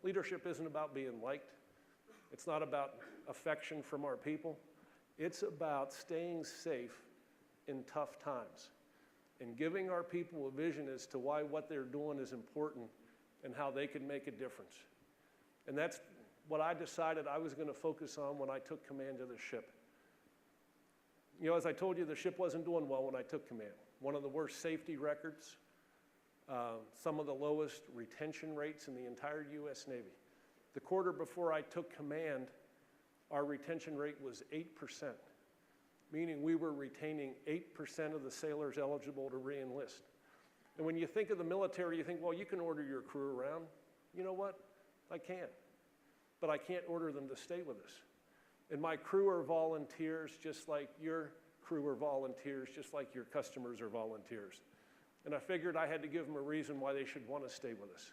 Leadership isn't about being liked. It's not about affection from our people. It's about staying safe in tough times and giving our people a vision as to why what they're doing is important and how they can make a difference. And that's what I decided I was going to focus on when I took command of the ship. As I told you, the ship wasn't doing well when I took command. One of the worst safety records, some of the lowest retention rates in the entire U.S. Navy. The quarter before I took command, our retention rate was 8%, meaning we were retaining 8% of the sailors eligible to re-enlist. And when you think of the military, you think, well, you can order your crew around. You know what? I can. But I can't order them to stay with us. And my crew are volunteers, just like your crew are volunteers, just like your customers are volunteers. And I figured I had to give them a reason why they should want to stay with us.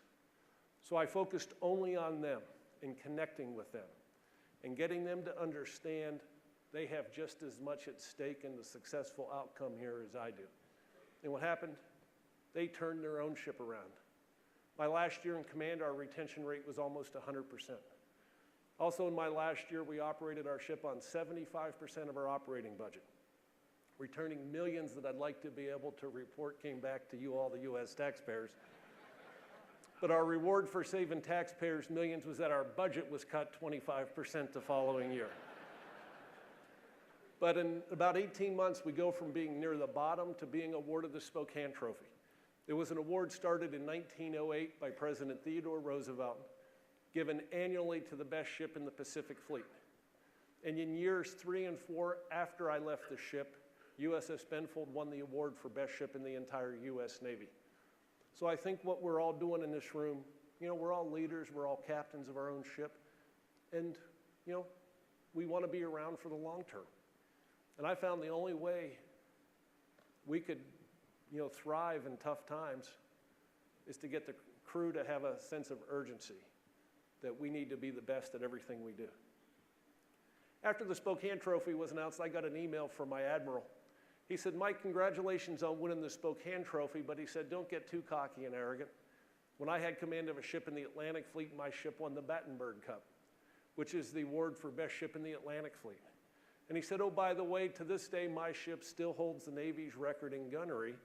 So I focused only on them and connecting with them and getting them to understand they have just as much at stake in the successful outcome here as I do. And what happened? They turned their own ship around. My last year in command, our retention rate was almost 100%. Also in my last year, we operated our ship on 75% of our operating budget, returning millions that I'd like to be able to report came back to you all, the U.S. taxpayers. But our reward for saving taxpayers millions was that our budget was cut 25% the following year. But in about 18 months, we go from being near the bottom to being awarded the Spokane Trophy. It was an award started in 1908 by President Theodore Roosevelt, given annually to the best ship in the Pacific Fleet. And in years 3 and 4 after I left the ship, USS Benfold won the award for best ship in the entire US Navy. So I think what we're all doing in this room, we're all leaders, we're all captains of our own ship, and we want to be around for the long term. And I found the only way we could thrive in tough times is to get the crew to have a sense of urgency that we need to be the best at everything we do. After the Spokane Trophy was announced, I got an email from my admiral. He said, Mike, congratulations on winning the Spokane Trophy, but he said, don't get too cocky and arrogant. When I had command of a ship in the Atlantic Fleet, my ship won the Battenberg Cup, which is the award for best ship in the Atlantic Fleet. And he said, oh, by the way, to this day, my ship still holds the Navy's record in gunnery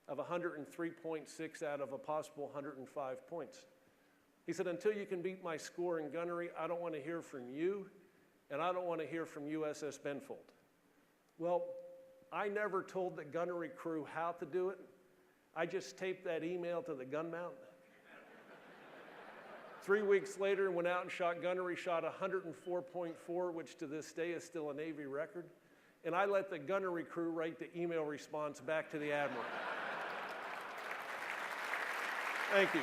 of 103.6 out of a possible 105 points. He said, until you can beat my score in gunnery, I don't want to hear from you, and I don't want to hear from USS Benfold. Well, I never told the gunnery crew how to do it. I just taped that email to the gun mount. 3 weeks later, went out and shot gunnery, shot 104.4, which to this day is still a Navy record. And I let the gunnery crew write the email response back to the admiral. Thank you.